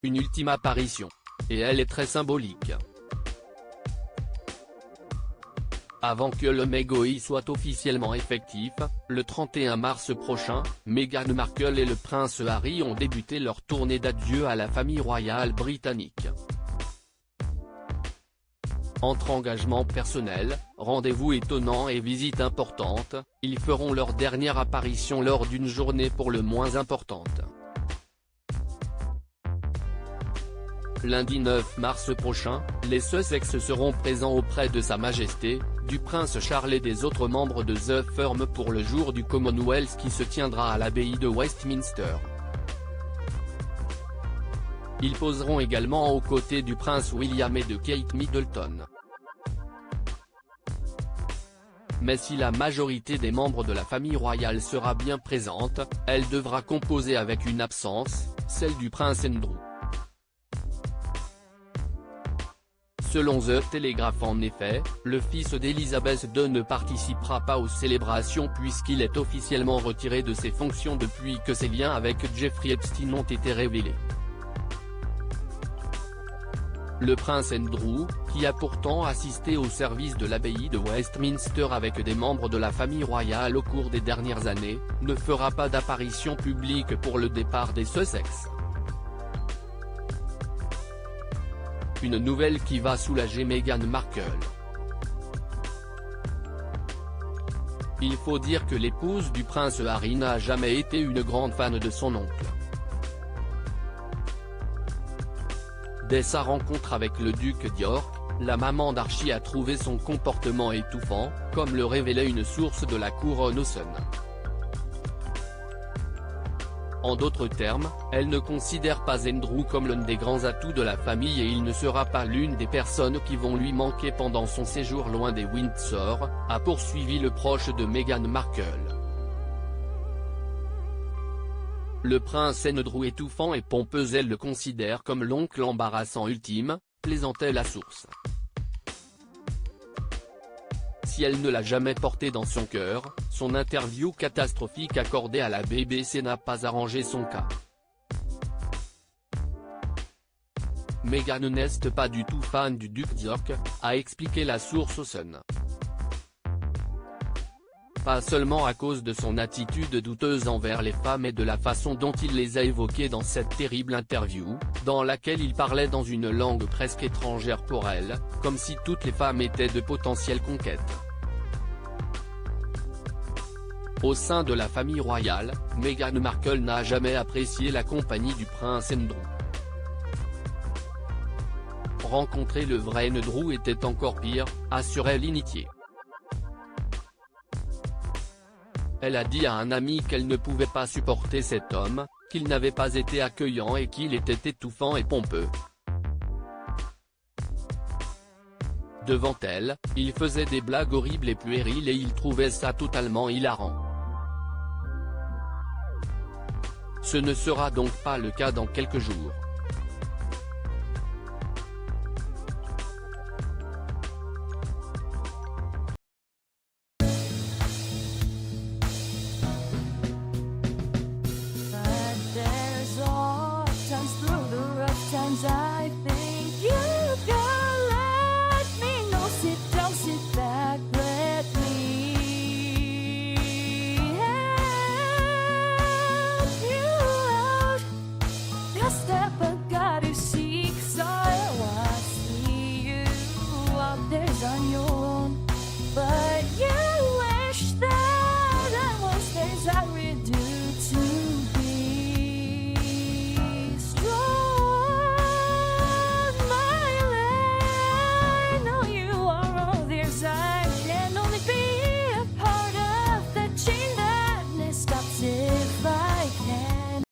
une ultime apparition. Et elle est très symbolique. Avant que le MeGoI soit officiellement effectif, le 31 mars prochain, Meghan Markle et le prince Harry ont débuté leur tournée d'adieu à la famille royale britannique. Entre engagements personnels, rendez-vous étonnants et visites importantes, ils feront leur dernière apparition lors d'une journée pour le moins importante. Lundi 9 mars prochain, les Sussex seront présents auprès de Sa Majesté, du prince Charles et des autres membres de The Firm pour le jour du Commonwealth qui se tiendra à l'abbaye de Westminster. Ils poseront également aux côtés du prince William et de Kate Middleton. Mais si la majorité des membres de la famille royale sera bien présente, elle devra composer avec une absence, celle du prince Andrew. Selon The Telegraph en effet, le fils d'Elizabeth II ne participera pas aux célébrations puisqu'il est officiellement retiré de ses fonctions depuis que ses liens avec Jeffrey Epstein ont été révélés. Le prince Andrew, qui a pourtant assisté au service de l'abbaye de Westminster avec des membres de la famille royale au cours des dernières années, ne fera pas d'apparition publique pour le départ des Sussex. Une nouvelle qui va soulager Meghan Markle. Il faut dire que l'épouse du prince Harry n'a jamais été une grande fan de son oncle. Dès sa rencontre avec le duc d'York, la maman d'Archie a trouvé son comportement étouffant, comme le révélait une source de la couronne au Sun. En d'autres termes, elle ne considère pas Andrew comme l'un des grands atouts de la famille et il ne sera pas l'une des personnes qui vont lui manquer pendant son séjour loin des Windsor, a poursuivi le proche de Meghan Markle. Le prince Andrew étouffant et pompeux, elle le considère comme l'oncle embarrassant ultime, plaisantait la source. Si elle ne l'a jamais porté dans son cœur, son interview catastrophique accordée à la BBC n'a pas arrangé son cas. Meghan n'est pas du tout fan du duc d'York, a expliqué la source au Sun. Pas seulement à cause de son attitude douteuse envers les femmes et de la façon dont il les a évoquées dans cette terrible interview, dans laquelle il parlait dans une langue presque étrangère pour elle, comme si toutes les femmes étaient de potentielles conquêtes. Au sein de la famille royale, Meghan Markle n'a jamais apprécié la compagnie du prince Andrew. Rencontrer le vrai Andrew était encore pire, assurait l'initié. Elle a dit à un ami qu'elle ne pouvait pas supporter cet homme, qu'il n'avait pas été accueillant et qu'il était étouffant et pompeux. Devant elle, il faisait des blagues horribles et puériles et il trouvait ça totalement hilarant. Ce ne sera donc pas le cas dans quelques jours.